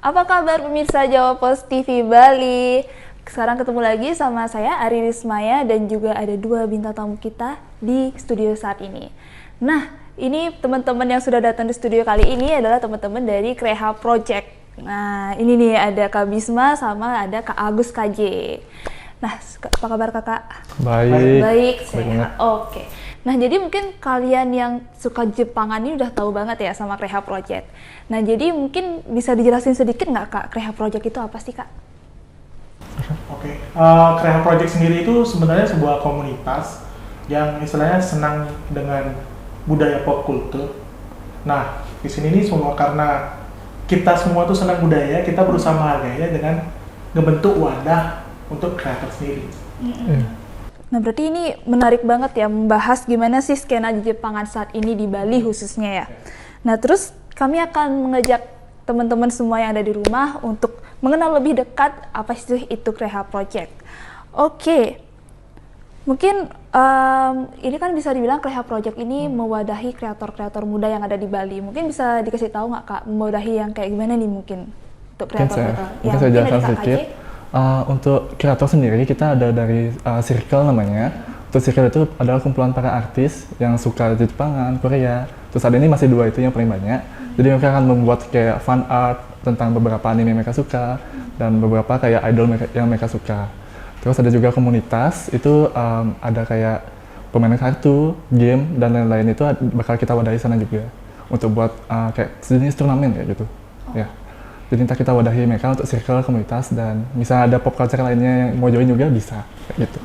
Apa kabar pemirsa Jawa Post TV Bali? Sekarang ketemu lagi sama saya Ari Rismaya dan juga ada dua bintang tamu kita di studio saat ini. Nah, ini teman-teman yang sudah datang di studio kali ini adalah teman-teman dari Kreha Project. Nah, ini nih ada Kak Bisma sama ada Kak Agus KJ. Nah, apa kabar kakak? Baik, sehat. Oke. Nah, jadi mungkin kalian yang suka Jepangan ini udah tahu banget ya sama Kreha Project. Nah, jadi mungkin bisa dijelasin sedikit nggak Kak, Kreha Project itu apa sih Kak? Oke, Kreha Project sendiri itu sebenarnya sebuah komunitas yang istilahnya senang dengan budaya pop culture. Nah, di sini nih semua karena kita semua tuh senang budaya, kita berusaha menghargainya dengan ngebentuk wadah untuk kreator sendiri. Nah, berarti ini menarik banget ya membahas gimana sih skena Jepangan saat ini di Bali khususnya ya. Nah, terus kami akan mengajak teman-teman semua yang ada di rumah untuk mengenal lebih dekat apa sih itu Kreha Project. Oke, mungkin ini kan bisa dibilang Kreha Project ini mewadahi kreator-kreator muda yang ada di Bali. Mungkin bisa dikasih tahu nggak Kak, mewadahi yang kayak gimana nih mungkin untuk kreator-kreator? Mungkin saya jelaskan sedikit. Untuk kreator sendiri kita ada dari Circle namanya. Untuk Circle itu adalah kumpulan para artis yang suka Jepangan, Korea. Terus ada ini masih dua itu yang paling banyak. Jadi mereka akan membuat kayak fan art tentang beberapa anime mereka suka dan beberapa kayak idol yang mereka suka. Terus ada juga komunitas itu ada kayak permainan kartu, game dan lain-lain itu bakal kita wadahi sana juga untuk buat kayak sejenis turnamen kayak gitu. Ya. Jadi entah kita wadahi mereka untuk circle komunitas dan misalnya ada pop culture lainnya yang mau join juga bisa kayak gitu.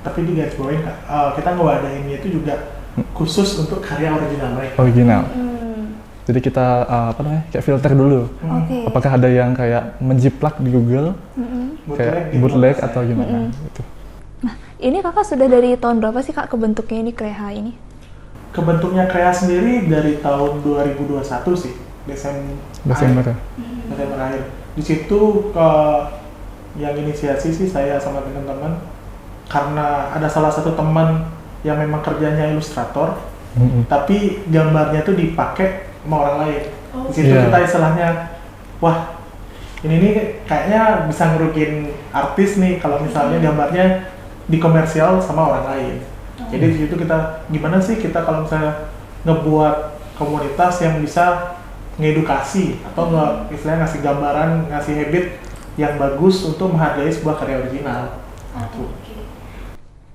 Tapi di garis bawahin Kak, kita ngewadahinnya itu juga khusus untuk karya original mereka. Original. Jadi kita kayak filter dulu. Apakah ada yang kayak menjiplak di Google, kayak bootleg atau gimana gitu. Nah, ini kakak sudah dari tahun berapa sih Kak kebentuknya ini Kreha ini? Kebentuknya Kreha sendiri dari tahun 2021 sih, Desember akhir. Di situ yang inisiasi sih saya sama teman-teman karena ada salah satu teman yang memang kerjanya ilustrator, tapi gambarnya tuh dipakai sama orang lain. Di situ kita istilahnya, wah ini nih kayaknya bisa ngerugiin artis nih kalau misalnya gambarnya dikomersial sama orang lain. Jadi di situ kita gimana sih kita kalau misalnya ngebuat komunitas yang bisa ngedukasi atau istilahnya ngasih gambaran, ngasih habit yang bagus untuk menghargai sebuah karya original.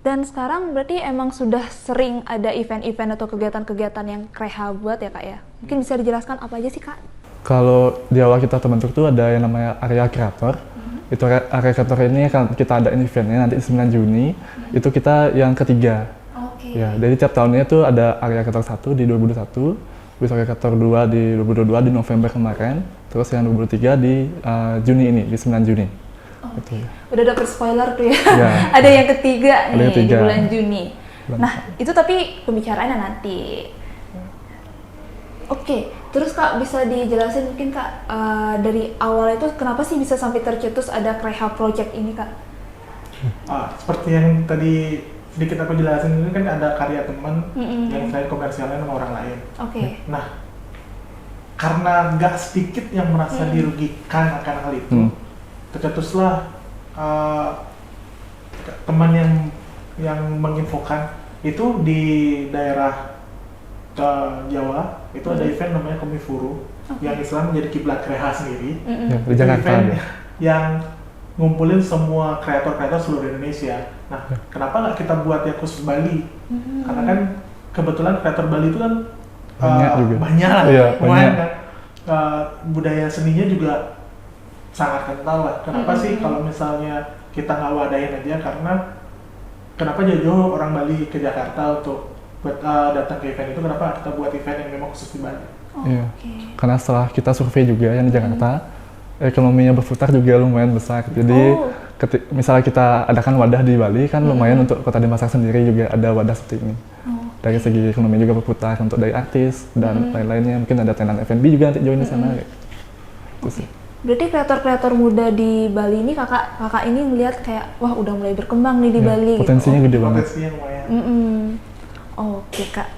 Dan sekarang berarti emang sudah sering ada event-event atau kegiatan-kegiatan yang Kreha buat ya Kak ya? Mungkin bisa dijelaskan apa aja sih Kak? Kalau di awal kita terbentuk tuh ada yang namanya area kreator. Itu area kreator ini kan kita ada eventnya nanti 9 Juni. Itu kita yang ketiga. Ya, jadi tiap tahunnya tuh ada area kreator 1 di 2021. Terus area kreator 2 di 2022 di November kemarin. Terus yang 2023 di Juni ini, di 9 Juni. Gitu. Udah dapet spoiler tuh ya. Ada yang ketiga nih di bulan Juni. Nah, itu tapi pembicaraannya nanti. Oke, terus Kak bisa dijelasin mungkin Kak dari awal itu kenapa sih bisa sampai tercetus ada Kreha Project ini Kak? Seperti yang tadi sedikit aku jelasin, ini kan ada karya teman yang selain komersialnya sama orang lain. Nah, karena nggak sedikit yang merasa dirugikan akan hal itu, tercetuslah teman yang menginfokan itu di daerah Jawa itu ada event namanya Komifuru yang Islam menjadi kiblat Kreha sendiri. Di Jakarta. Event yang ngumpulin semua kreator-kreator seluruh Indonesia. Nah, kenapa nggak kita buat yang khusus Bali? Karena kan kebetulan kreator Bali itu kan banyak lah, kan? Budaya seninya juga sangat kental lah. Kenapa sih kalau misalnya kita nggak wadahin aja? Karena kenapa jauh-jauh orang Bali ke Jakarta untuk datang ke event itu? Kenapa kita buat event yang memang khusus di Bali? Karena setelah kita survei juga yang di Jakarta, ekonominya berputar juga lumayan besar. Jadi misalnya kita adakan wadah di Bali kan lumayan untuk Kota Denpasar sendiri juga ada wadah seperti ini. Dari segi ekonomi juga berputar untuk dari artis dan lain-lainnya. Mungkin ada tenan F&B juga nanti join di sana. Berarti kreator-kreator muda di Bali ini kakak ini melihat kayak wah udah mulai berkembang nih di Bali. Potensinya gede banget. Potensinya lumayan. Oke Kak.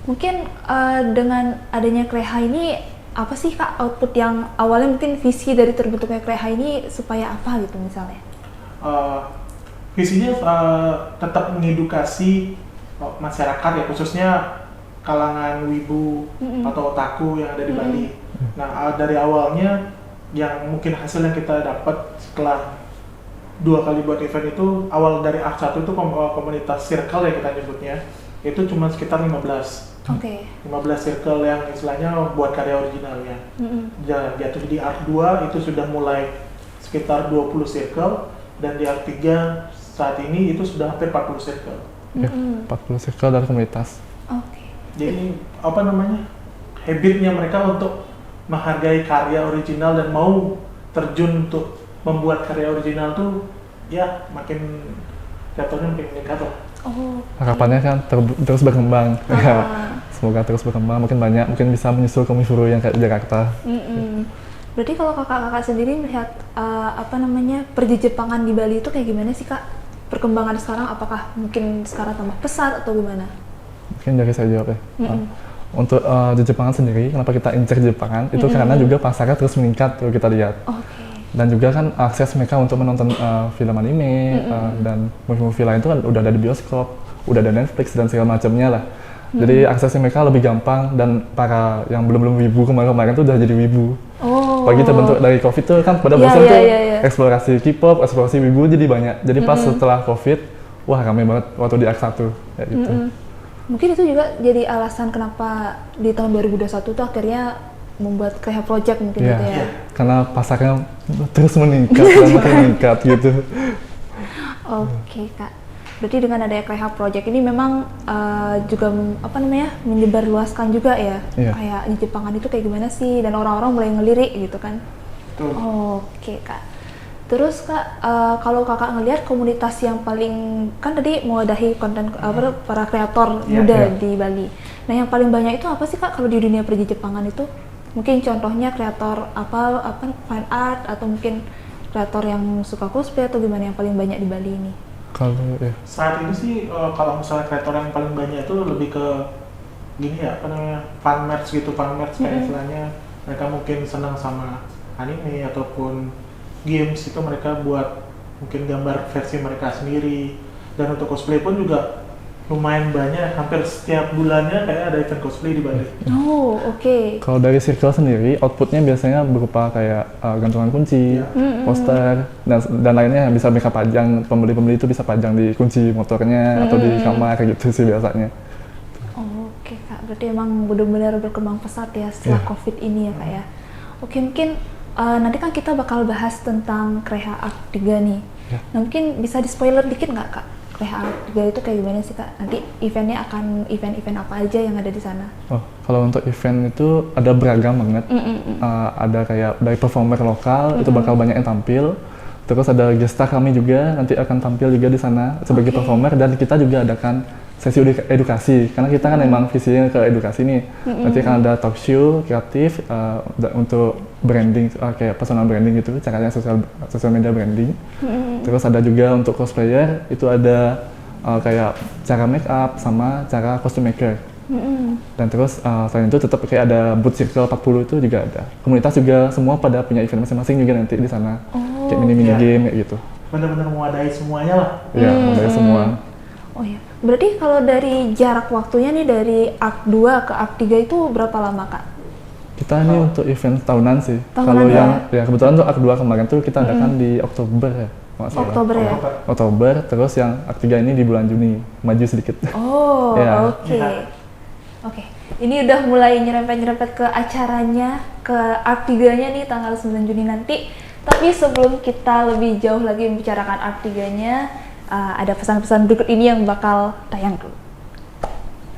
Mungkin dengan adanya Kreha ini apa sih Kak output yang awalnya mungkin visi dari terbentuknya Kreha ini supaya apa gitu misalnya? Visinya tetap mengedukasi masyarakat ya, khususnya kalangan wibu atau otaku yang ada di Bali. Nah, dari awalnya yang mungkin hasil yang kita dapat setelah 2 kali buat event itu, awal dari Act 1 itu komunitas circle ya kita nyebutnya, itu cuma sekitar 15. 15 circle yang istilahnya buat karya originalnya. Jatuh di Act 2 itu sudah mulai sekitar 20 circle, dan di Act 3 saat ini itu sudah hampir 40 circle. 40 circle dari komunitas. Jadi apa namanya, habitnya mereka untuk menghargai karya original dan mau terjun untuk membuat karya original tuh ya makin jatuhnya makin meningkat lah. Harapannya kan terus berkembang. Ya, semoga terus berkembang, mungkin bisa menyusul Komifuru yang kayak di Jakarta. Berarti kalau kakak-kakak sendiri melihat perjejepangan di Bali itu kayak gimana sih Kak? Perkembangan sekarang, apakah mungkin sekarang tambah pesat atau gimana? Mungkin dari saya jawab ya. Untuk di Jepangan sendiri, kenapa kita incer Jepangan? Itu karena juga pasarnya terus meningkat kalau kita lihat. Dan juga kan akses mereka untuk menonton film anime dan movie-movie lain itu kan udah ada di bioskop, udah ada Netflix dan segala macamnya lah. Jadi aksesnya mereka lebih gampang, dan para yang belum wibu kemarin tuh udah jadi wibu. Pagi terbentuk dari COVID tuh kan pada bosan tuh eksplorasi K-pop, eksplorasi wibu jadi banyak. Jadi pas setelah COVID, wah rame banget waktu di Act 1 kayak gitu. Mungkin itu juga jadi alasan kenapa di tahun 2021 tuh akhirnya membuat Kreha Project mungkin gitu ya. Karena pasarnya terus meningkat dan makin meningkat gitu. Oke Kak. Berarti dengan adanya Kreha Project ini memang juga menyebarluaskan juga ya, kayak di Jepangan itu kayak gimana sih, dan orang-orang mulai ngelirik gitu kan. Oke Kak. Terus Kak, kalau Kakak ngelihat komunitas yang paling, kan tadi mewadahi konten para kreator muda di Bali. Nah, yang paling banyak itu apa sih Kak kalau di dunia perjejepangan itu? Mungkin contohnya kreator fine art, atau mungkin kreator yang suka cosplay, atau gimana yang paling banyak di Bali ini? Kalau saat ini sih kalau misalnya kreator yang paling banyak itu lebih ke gini ya, fan merch gitu, kayak istilahnya mereka mungkin senang sama anime ataupun games, itu mereka buat mungkin gambar versi mereka sendiri. Dan untuk cosplay pun juga lumayan banyak, hampir setiap bulannya kayak ada event cosplay di Bali. Kalau dari circle sendiri, outputnya biasanya berupa kayak gantungan kunci, poster, dan lainnya yang bisa mereka pajang. Pembeli-pembeli itu bisa pajang di kunci motornya atau di kamar gitu sih biasanya. Oke Kak, berarti emang benar-benar berkembang pesat ya setelah COVID ini ya Kak ya. Oke, mungkin nanti kan kita bakal bahas tentang Kreha Act 3 nih. Nah, mungkin bisa di-spoiler dikit nggak Kak? Kreha Act 3 itu kayak gimana sih Kak? Nanti eventnya akan event-event apa aja yang ada di sana? Kalau untuk event itu ada beragam banget. Ada kayak dari performer lokal, itu bakal banyak yang tampil. Terus ada guest star kami juga nanti akan tampil juga di sana sebagai performer, dan kita juga adakan sesi edukasi, karena kita kan emang visinya ke edukasi nih. Nanti akan ada talk show kreatif untuk branding, kayak personal branding gitu, caranya social media branding. Terus ada juga untuk cosplayer, itu ada kayak cara make up sama cara costume maker. Dan terus selain itu tetap kayak ada booth circle 40 itu juga ada. Komunitas juga semua pada punya event masing-masing juga nanti di sana. Kayak mini-mini game kayak gitu. Benar-benar mewadahi semuanya lah. Iya, mewadahi semua. Berarti kalau dari jarak waktunya nih dari Act 2 ke Act 3 itu berapa lama Kak? Kita ini untuk event tahunan sih. Kalau yang kebetulan untuk Act 2 kemarin tuh kita adakan di Oktober ya. Oktober, terus yang Act 3 ini di bulan Juni, maju sedikit. Oke. Ini udah mulai nyerempet-nyerempet ke acaranya, ke Act 3-nya nih tanggal 9 Juni nanti. Tapi sebelum kita lebih jauh lagi membicarakan Act 3-nya, ada pesan-pesan berikut ini yang bakal tayang dulu.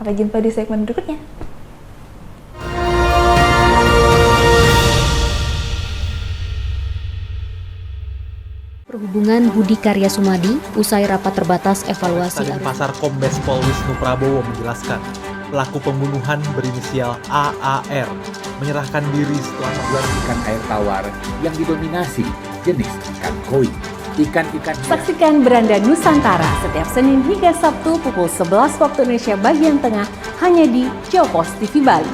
Sampai jumpa di segmen berikutnya. Perhubungan Budi Karya Sumadi, usai rapat terbatas evaluasi Stasiun Pasar Kombes Pol Wisnu Prabowo menjelaskan, pelaku pembunuhan berinisial AAR menyerahkan diri setelah membuat ikan air tawar yang didominasi jenis ikan koi. Ikan-ikan. Saksikan Beranda Nusantara setiap Senin hingga Sabtu pukul 11 waktu Indonesia bagian tengah hanya di Jopos TV Bali.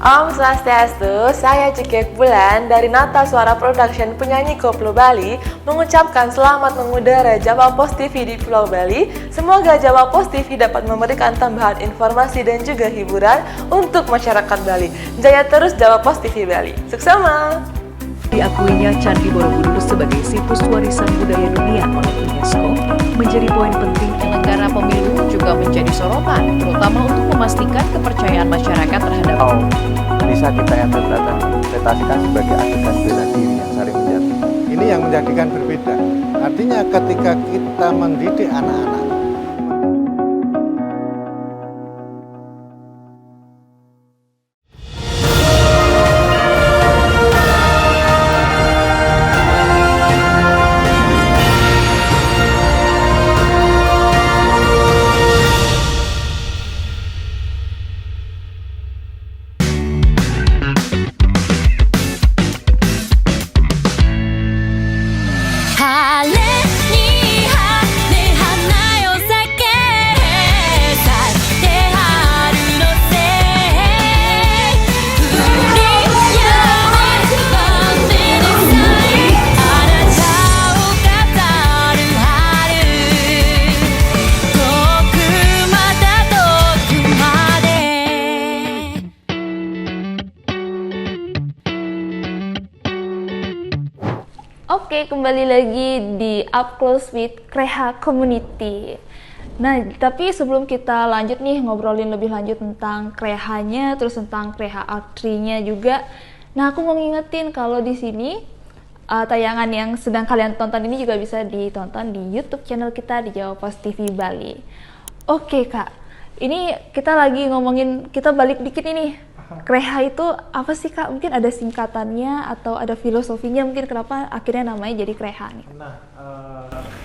Om Swastiastu, saya Cikek Bulan dari Nata Suara Production penyanyi Koplo Bali mengucapkan selamat mengudara Jawa Post TV di Pulau Bali. Semoga Jawa Post TV dapat memberikan tambahan informasi dan juga hiburan untuk masyarakat Bali. Jaya terus Jawa Post TV Bali. Suksema! Diakuinya Candi Borobudur sebagai situs warisan budaya dunia oleh UNESCO menjadi poin penting. Penyelenggara pemilu juga menjadi sorotan, terutama untuk memastikan kepercayaan masyarakat terhadap bisa kita interpretasikan sebagai adegan bela diri yang saling menjadi. Ini yang menjadikan berbeda. Artinya ketika kita mendidik anak-anak, Oke, kembali lagi di Up Close with Kreha Community. Nah, tapi sebelum kita lanjut nih ngobrolin lebih lanjut tentang Krehanya, terus tentang Kreha Art Tree-nya juga. Nah, aku mau ngingetin kalau di sini tayangan yang sedang kalian tonton ini juga bisa ditonton di YouTube channel kita di Jawa Post TV Bali. Oke, Kak. Ini kita lagi ngomongin, kita balik dikit ini. Kreha itu apa sih, Kak? Mungkin ada singkatannya atau ada filosofinya mungkin kenapa akhirnya namanya jadi Kreha nih? Nah,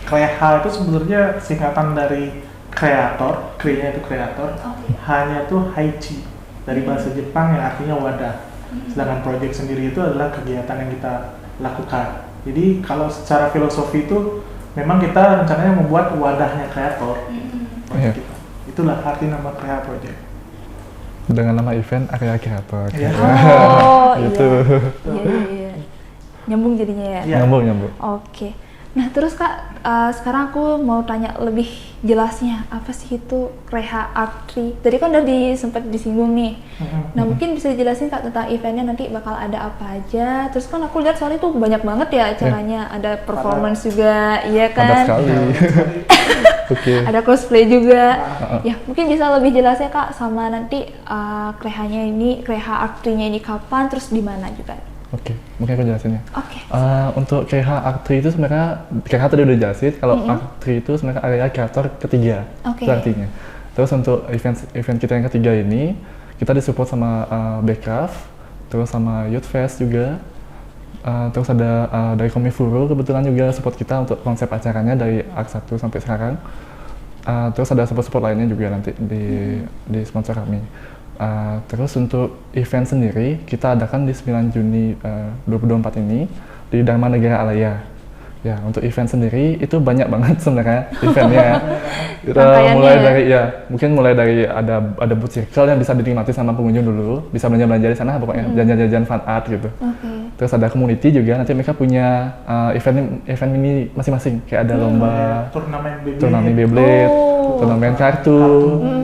Kreha itu sebenarnya singkatan dari kreator, Kre-nya itu kreator, H-nya itu Haichi dari bahasa Jepang yang artinya wadah. Sedangkan proyek sendiri itu adalah kegiatan yang kita lakukan. Jadi kalau secara filosofi itu memang kita rencananya membuat wadahnya kreator. Itulah arti nama Kreha Project. Dengan nama event Area Kreator. Oh, itu. Iya. Nyambung jadinya ya? Iya. Nyambung. Oke. Nah, terus Kak, sekarang aku mau tanya lebih jelasnya, apa sih itu Kreha Art Tree? Tadi kan udah sempat disinggung nih. Nah, mungkin bisa dijelasin Kak tentang eventnya nanti bakal ada apa aja. Terus kan aku lihat soalnya itu banyak banget ya acaranya, ada performance juga, iya kan? Ada sekali. Ada cosplay juga. Ya, mungkin bisa lebih jelasnya Kak sama nanti Krehanya ini, Kreha Art Tree-nya ini kapan, terus di mana juga? Oke, mungkin aku jelasin ya. Oke. Untuk Kreha Art Tree itu sebenarnya, Kreha tadi udah jelasin, kalau Art Tree itu sebenarnya area kreator ketiga, itu artinya. Terus untuk event kita yang ketiga ini, kita disupport sama Backcraft, terus sama Youth Fest juga, terus ada dari Komifuru kebetulan juga support kita untuk konsep acaranya dari Art 1 sampai sekarang. Terus ada support lainnya juga nanti di sponsor kami. Terus untuk event sendiri kita adakan di 9 Juni 2024 ini di Dharma Negara Alaya. Ya, untuk event sendiri itu banyak banget sebenarnya eventnya. Mulai dari ada booth circle yang bisa dinikmati sama pengunjung dulu, bisa belanja-belanja di sana pokoknya, jajan-jajan fan art gitu. Terus ada community juga, nanti mereka punya event ini masing-masing, kayak ada lomba turnamen Beyblade, turnamen kartu,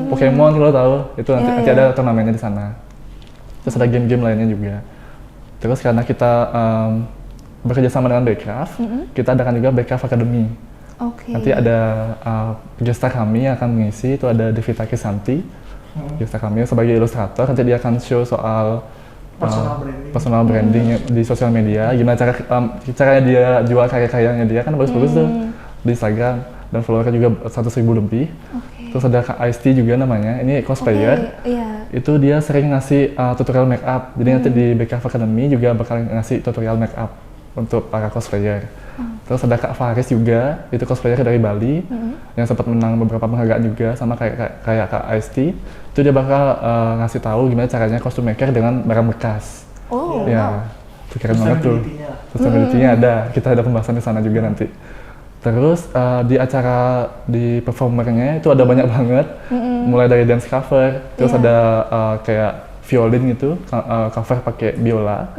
Pokemon kalau tahu, itu nanti ada turnamennya di sana. Terus ada game-game lainnya juga. Terus karena kita bekerja sama dengan Backcraft, kita adakan juga Backcraft Academy. Nanti ada gestar kami yang akan mengisi, itu ada Devita Krisanti, gestar kami sebagai ilustrator, nanti dia akan show soal personal branding di sosial media, gimana caranya dia jual karya-karyanya dia, kan bagus-bagus tuh di Instagram, dan followernya juga 100.000 lebih. Terus ada Kak Ice juga namanya, ini cosplayer, itu dia sering ngasih tutorial make up, jadi nanti di Backcraft Academy juga bakal ngasih tutorial make up untuk para cosplayer. Terus ada Kak Faris juga, itu cosplayer dari Bali, yang sempat menang beberapa penghargaan juga, sama kayak Kak Ice itu dia bakal ngasih tahu gimana caranya costume maker dengan barang bekas. Ya, itu keren banget tuh. Sustainability-nya ada, kita ada pembahasan di sana juga nanti. Terus di performernya itu ada banyak banget, mulai dari dance cover, terus ada kayak violin gitu, cover pakai biola.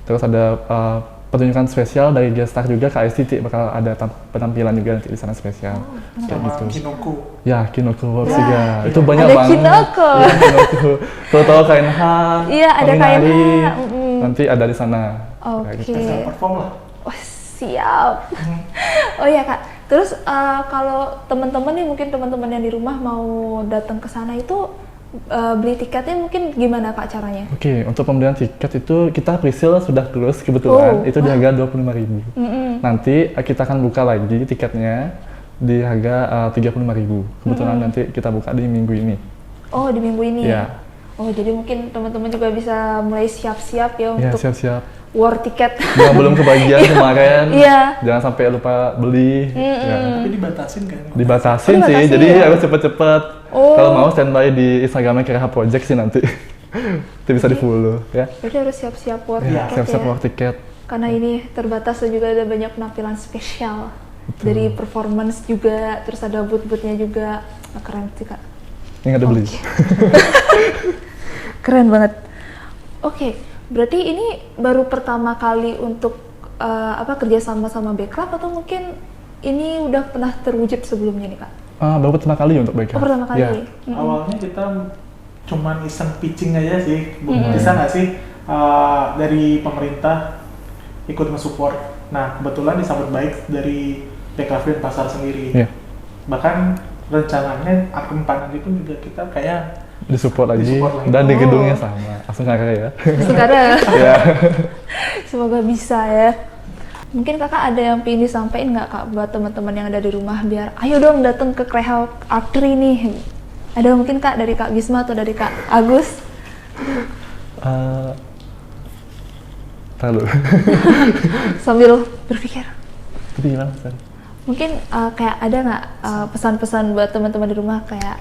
Terus ada pertunjukan spesial dari Gestar juga, KSTT bakal ada penampilan juga nanti di sana spesial. Kayak gitu. Kinoko. Ya, Kinoko Works juga. Itu banyak ada banget. Kinoko. Iya, Kinoko. Kalau tahu KNH, Iya, ada KNH. Nanti ada di sana. Oke. Kita perform lah. Wah, siap. Oh iya Kak. Terus kalau teman-teman nih, mungkin teman-teman yang di rumah mau datang ke sana itu beli tiketnya mungkin gimana Kak caranya? Oke, untuk pembelian tiket itu kita pre-sale sudah close kebetulan, itu di harga 25.000. Nanti kita akan buka lagi tiketnya di harga 35.000. Kebetulan nanti kita buka di minggu ini. Oh, di minggu ini? Ya. Oh, jadi mungkin teman-teman juga bisa mulai siap-siap ya untuk siap-siap. war tiket. Yang belum kebagian kemarin, Iya. jangan sampai lupa beli. Ya. Tapi dibatasin kan? Dibatasin sih, jadi harus cepet-cepet. Kalau mau standby di Instagramnya Kreha Project sih nanti. Itu bisa di follow ya. Jadi harus siap-siap war tiket Siap-siap ya. war tiket. Karena ini terbatas dan juga ada banyak penampilan spesial. Dari performance juga, terus ada booth-boothnya juga. Nah, keren sih Kak. Yang ada beli. Keren banget. Oke, berarti ini baru pertama kali untuk kerja sama Backcraft atau mungkin ini udah pernah terwujud sebelumnya nih Kak? Baru pertama kali untuk Backcraft. Oh, pertama kali. Ya. Awalnya kita cuman iseng pitching aja sih, bisa nggak sih dari pemerintah ikut nge-support. Nah, kebetulan disambut baik dari Backcraft dan pasar sendiri. Yeah. Bahkan rencananya Akun itu juga kita kayak disupport lagi dan di gedungnya sama. Langsung kakak ya. Langsung kakak. Ya. Semoga bisa ya. Mungkin kakak ada yang pengen disampaikan nggak Kak buat teman-teman yang ada di rumah biar ayo dong datang ke Kreha Archery nih. Ada mungkin Kak dari Kak Bisma atau dari Kak Agus? Tahu. Sambil berpikir. Jadi gimana? Mungkin kayak ada nggak pesan-pesan buat teman-teman di rumah kayak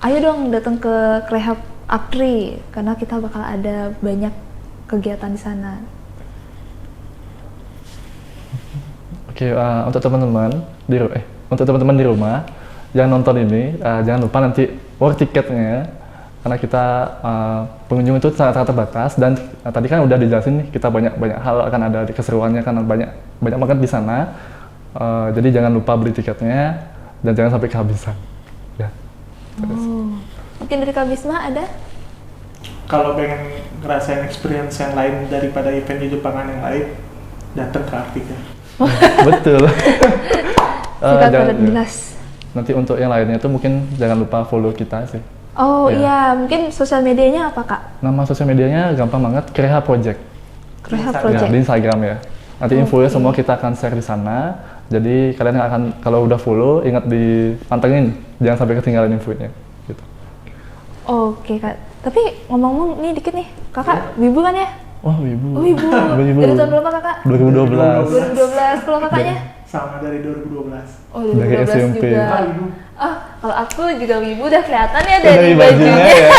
ayo dong datang ke Kreha Archery karena kita bakal ada banyak kegiatan di sana. Oke, untuk teman-teman di rumah yang nonton ini jangan lupa nanti war tiketnya karena kita pengunjung itu sangat terbatas dan tadi kan udah dijelasin nih kita banyak hal akan ada di keseruannya karena banyak banget di sana. Jadi jangan lupa beli tiketnya dan jangan sampai kehabisan. Ya. Mungkin dari Kak Bisma ada? Kalau pengen ngerasain experience yang lain daripada event di Jepangan yang lain, datang ke Artika. Betul. Jangan jelas. Nanti untuk yang lainnya itu mungkin jangan lupa follow kita sih. Oh iya, mungkin sosial medianya apa Kak? Nama sosial medianya gampang banget, Kreha Project. Kreha Project. Ya, di Instagram ya. Nanti infonya semua kita akan share di sana. Jadi kalian akan kalau udah follow ingat dipantengin, jangan sampai ketinggalan infonya. Gitu. Oke Kak. Tapi ngomong-ngomong nih dikit nih, Kakak wibu kan ya? Oh wibu. Oh wibu. Dari tahun berapa Kakak? 2012. 2012. Kalau kakaknya? Sama dari 2012. Oh 2012 dari SMP. juga. Kalau aku juga wibu udah kelihatan ya dari bajunya. Ya.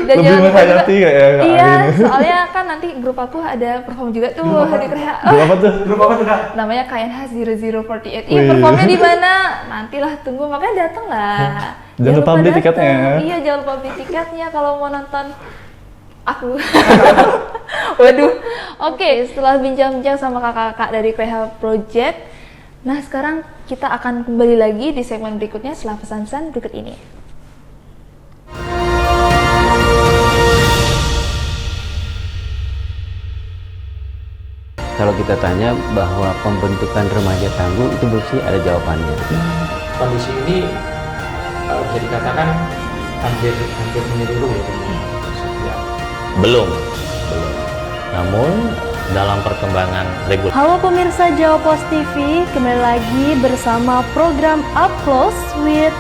Dan lebih menghayati kayak ya. Iya, soalnya kan nanti grup aku ada perform juga tuh di Kreha. Grup apa tuh? Grup apa tuh Kak? Namanya KNH 0048. Iya, performnya di mana? Nantilah tunggu, makanya datang lah. Jangan lupa beli tiketnya. Iya, jangan lupa beli tiketnya kalau mau nonton aku. Waduh. Oke, setelah bincang-bincang sama kakak-kakak dari Kreha Project, nah sekarang kita akan kembali lagi di segmen berikutnya setelah pesan-pesan berikut ini. Kalau kita tanya bahwa pembentukan remaja tangguh itu bersih ada jawabannya. Kondisi ini bisa dikatakan hampir menyeluruh ya. Belum. Namun dalam perkembangan regulasi. Halo pemirsa Jawa Post TV, kembali lagi bersama program Up Close with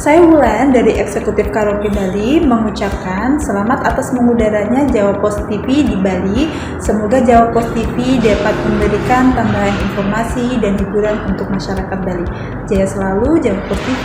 Saya Wulan dari Eksekutif Karaoke Bali mengucapkan selamat atas mengudaranya Jawa Post TV di Bali. Semoga Jawa Post TV dapat memberikan tambahan informasi dan hiburan untuk masyarakat Bali. Jaya selalu Jawa Post TV.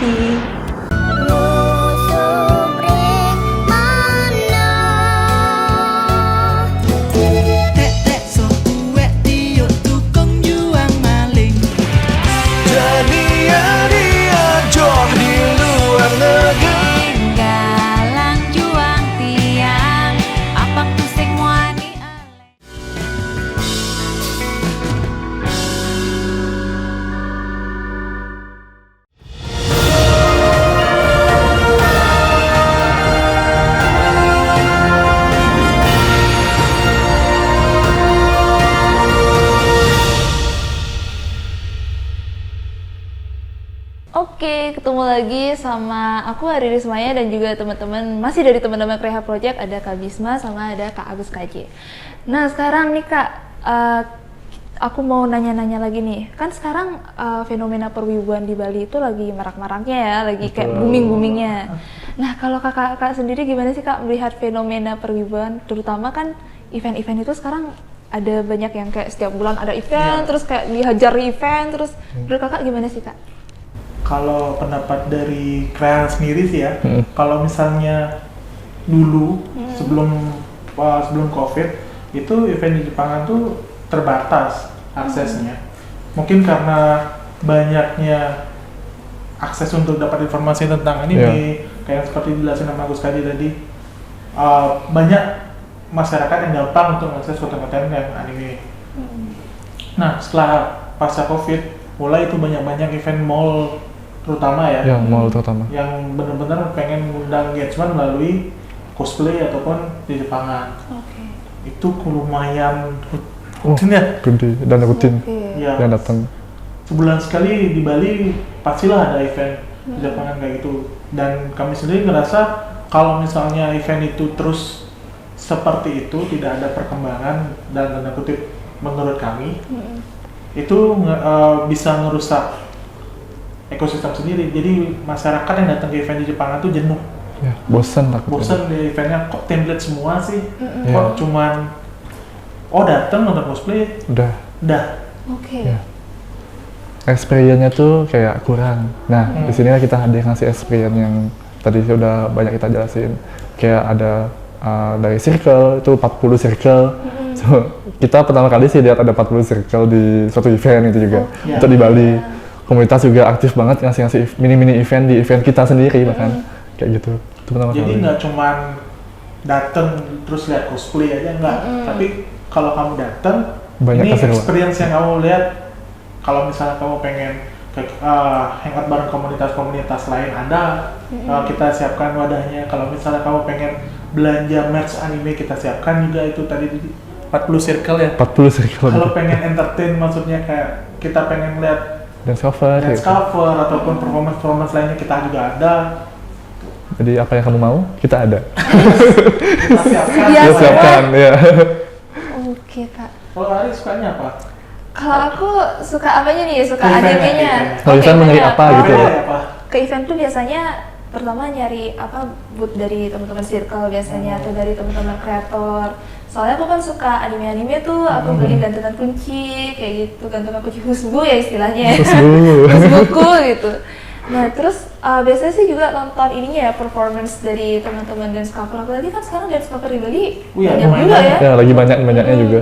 Oke, ketemu lagi sama aku Ari Rismaya dan juga teman-teman, masih dari teman-teman Kreha Project, ada Kak Bisma sama ada Kak Agus KJ. Nah sekarang nih Kak, aku mau nanya-nanya lagi nih. Kan sekarang fenomena perwibuan di Bali itu lagi marak-maraknya ya, lagi kayak booming-boomingnya. Nah kalau kakak sendiri gimana sih Kak melihat fenomena perwibuan, terutama kan event-event itu sekarang ada banyak yang kayak setiap bulan ada event, terus kayak dihajar event, terus menurut kakak gimana sih Kak? Kalau pendapat dari Kreha sendiri sih ya, kalau misalnya dulu sebelum COVID itu event di Jepangan tuh terbatas aksesnya. Mungkin karena banyaknya akses untuk dapat informasi tentang anime, kayak seperti dijelasin sama Agus tadi, banyak masyarakat yang gampang untuk mengakses konten-konten yang anime. Nah setelah pasca COVID, mulai itu banyak-banyak event mall terutama ya, mall terutama yang benar-benar pengen mengundang engagement melalui cosplay ataupun di Jepangan. Itu lumayan rutin ya, gede dan rutin yang datang. Sebulan sekali di Bali pastilah ada event di Jepangan kayak gitu. Dan kami sendiri ngerasa kalau misalnya event itu terus seperti itu, tidak ada perkembangan dan tanda kutip menurut kami itu bisa merusak ekosistem sendiri. Jadi masyarakat yang datang ke event di Jepangan tuh jenuh, bosan di eventnya, kok template semua sih, kok cuman datang nonton cosplay udah. Experience-nya tuh kayak kurang. Nah di sini kita hadir ngasih experience yang tadi sudah banyak kita jelasin, kayak ada dari circle itu 40 circle. So, kita pertama kali sih lihat ada 40 circle di suatu event itu juga. Itu di Bali. Komunitas juga aktif banget ngasih mini event di event kita sendiri bahkan kayak gitu. Itu pertama kali. Jadi nggak cuman datang terus lihat cosplay aja, enggak. Tapi kalau kamu datang, ini experience yang kamu lihat. Kalau misalnya kamu pengen hangout bareng komunitas-komunitas lain, ada kita siapkan wadahnya. Kalau misalnya kamu pengen belanja merch anime, kita siapkan juga itu tadi 40 circle ya. 40 circle. Kalau pengen entertain, maksudnya kayak kita pengen lihat dance cover ataupun performance lainnya, kita juga ada. Jadi apa yang kamu mau, kita ada. Kita siapkan ya. Oke Kak. Kalau Ari sukanya apa? Kalau aku suka apanya nih? Suka animenya. Kalau event menarik apa gitu? Ke event tuh biasanya pertama nyari booth dari teman-teman circle biasanya, atau dari teman-teman kreator. Soalnya aku kan suka anime tuh, aku beli gantungan kunci kayak gitu, gantungan kunci husbu ya istilahnya, husbuku gitu. Nah terus biasanya sih juga nonton ininya ya, performance dari teman-teman dance cover. Apalagi kan sekarang dance cover di Bali banyak juga ya. Ya lagi banyaknya juga.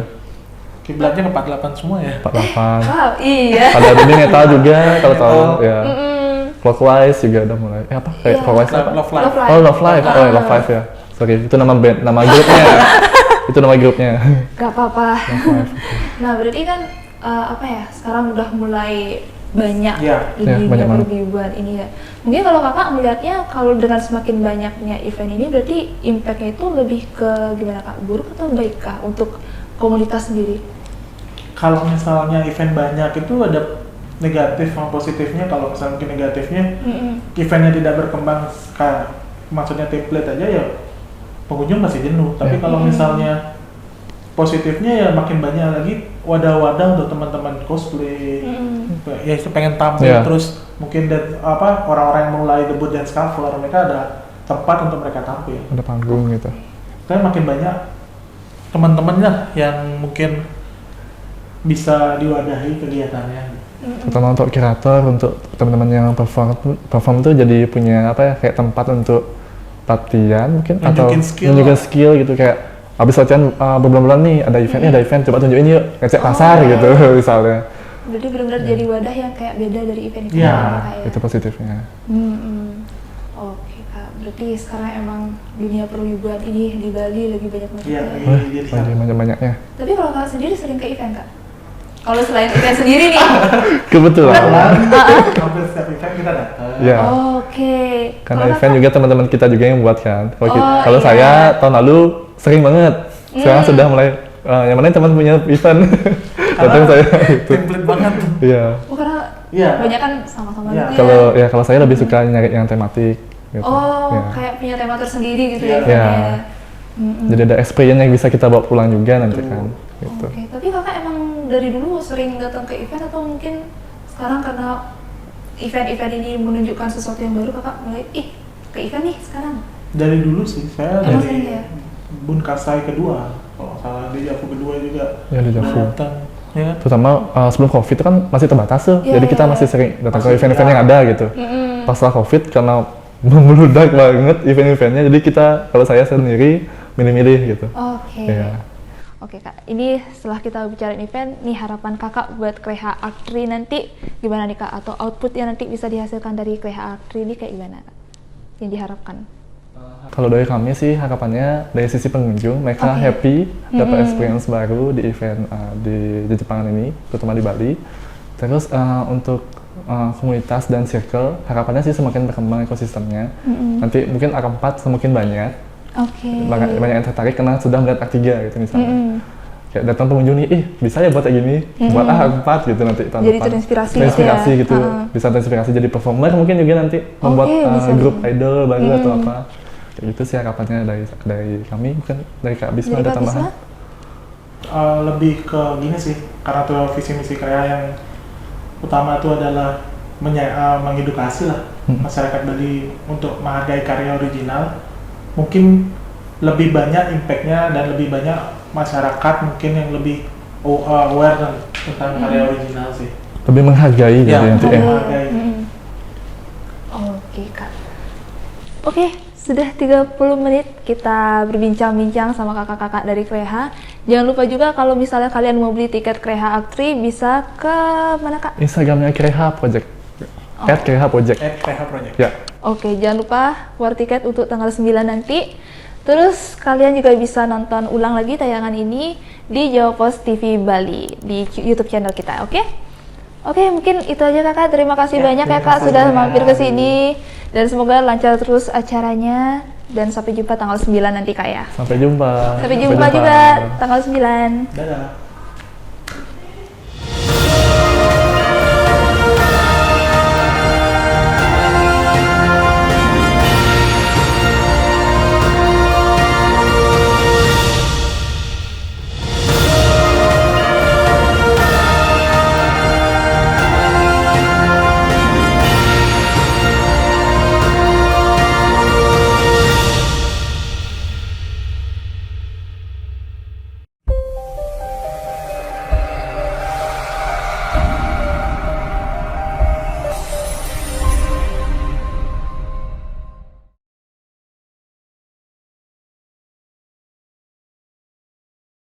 Kiblatnya ke 48 semua ya. 48. Wow, iya. Ada ini metal juga kalau tahu ya. Clockwise juga udah mulai. Apa? Kayak Clockwise apa? Love Live. Oh, Love Live. Love Live ya. Sorry, itu nama grupnya. Itu nama grupnya. Gak apa-apa. Nah, berarti kan sekarang udah mulai banyak perwibuan ini ya. Mungkin kalau kakak melihatnya, kalau dengan semakin banyaknya event ini, berarti impact-nya itu lebih ke gimana Kak? Buruk atau baik Kak untuk komunitas sendiri? Kalau misalnya event banyak itu ada negatif sama positifnya. Kalau misalnya mungkin negatifnya, eventnya tidak berkembang, maksudnya template aja ya, pengunjung masih jenuh. Tapi kalau misalnya positifnya ya makin banyak lagi wadah-wadah untuk teman-teman cosplay, ya itu pengen tampil terus, mungkin orang-orang yang mulai debut dance cover, mereka ada tempat untuk mereka tampil, ada panggung gitu. Tapi makin banyak teman-temannya yang mungkin bisa diwadahi kegiatannya. Terutama untuk kreator, untuk teman-teman yang perform tuh jadi punya kayak tempat untuk latihan mungkin, atau menunjukkan skill gitu, kayak habis latihan berbulan-bulan nih ada event, coba tunjukin yuk, ngecek pasar gitu misalnya. Berarti benar-benar jadi wadah yang kayak beda dari event itu. Iya, itu positifnya. Oke Kak, berarti sekarang emang dunia perwibuan ini di Bali lebih banyak banyak-banyaknya. Tapi kalau Kak sendiri sering ke event Kak? Kalau selain event sendiri nih? Kebetulan. Hampir setiap event kita datang. Ya. Oke. Karena event juga teman-teman kita juga yang buat kan. Kalau saya tahun lalu sering banget. Sekarang sudah mulai yang mana teman punya event. Datang saya. Template banget. Iya. Karena banyak kan sama-sama gitu ya. Kalau saya lebih suka nyari yang tematik gitu. Kayak punya tema tersendiri gitu ya. Jadi ada experience yang bisa kita bawa pulang juga nanti kan gitu. Tapi kakak emang dari dulu sering datang ke event atau mungkin sekarang karena event-event ini menunjukkan sesuatu yang baru kakak mulai ke event nih sekarang? Dari dulu sih, saya dari Bunkasai kedua, kalau salah Dejavu kedua juga. Ya Dejavu. Ya. Terutama sebelum COVID itu kan masih terbatas tuh, jadi kita masih sering datang ke event-event yang ada gitu. Pas setelah COVID karena memeludak banget event-eventnya, jadi kalau saya sendiri milih-milih gitu. Oke kak, ini setelah kita bicarain event, nih harapan kakak buat Kreha Art Tree nanti gimana nih kak? Atau output yang nanti bisa dihasilkan dari Kreha Art Tree ini kayak gimana kak? Yang diharapkan? Kalau dari kami sih harapannya dari sisi pengunjung, mereka happy, dapat experience baru di event di Jepangan ini, terutama di Bali. Terus untuk komunitas dan circle, harapannya sih semakin berkembang ekosistemnya. Nanti mungkin AR4 semakin banyak. Banyak yang tertarik karena sudah melihat AR3 gitu misalnya. Kayak datang pengunjung nih, bisa ya buat kayak gini, buat AR4 gitu nanti tahun jadi depan. terinspirasi gitu. Bisa terinspirasi jadi performer mungkin juga nanti membuat grup idol baru atau apa. Kayak gitu sih harapannya dari kami, bukan dari Kak Bisma ada tambahan. Lebih ke gini sih, karena tuh visi misi Kreha yang utama itu adalah mengedukasi lah masyarakat Bali untuk menghargai karya original. Mungkin lebih banyak impact-nya dan lebih banyak masyarakat mungkin yang lebih aware tentang karya original sih. Lebih menghargai gitu nanti menghargai. Oke kak. Oke, sudah 30 menit kita berbincang-bincang sama kakak-kakak dari Kreha. Jangan lupa juga kalau misalnya kalian mau beli tiket Kreha Art Tree bisa ke mana kak? Instagramnya Kreha Project. @Kreha Project. Ya. Oke, jangan lupa war tiket untuk tanggal 9 nanti. Terus kalian juga bisa nonton ulang lagi tayangan ini di Jawa Post TV Bali di YouTube channel kita, oke? Oke, mungkin itu aja kakak. Terima kasih banyak ya kak sudah mampir ke sini dan semoga lancar terus acaranya dan sampai jumpa tanggal 9 nanti kak ya. Sampai jumpa. Sampai jumpa juga tanggal 9. Dadah.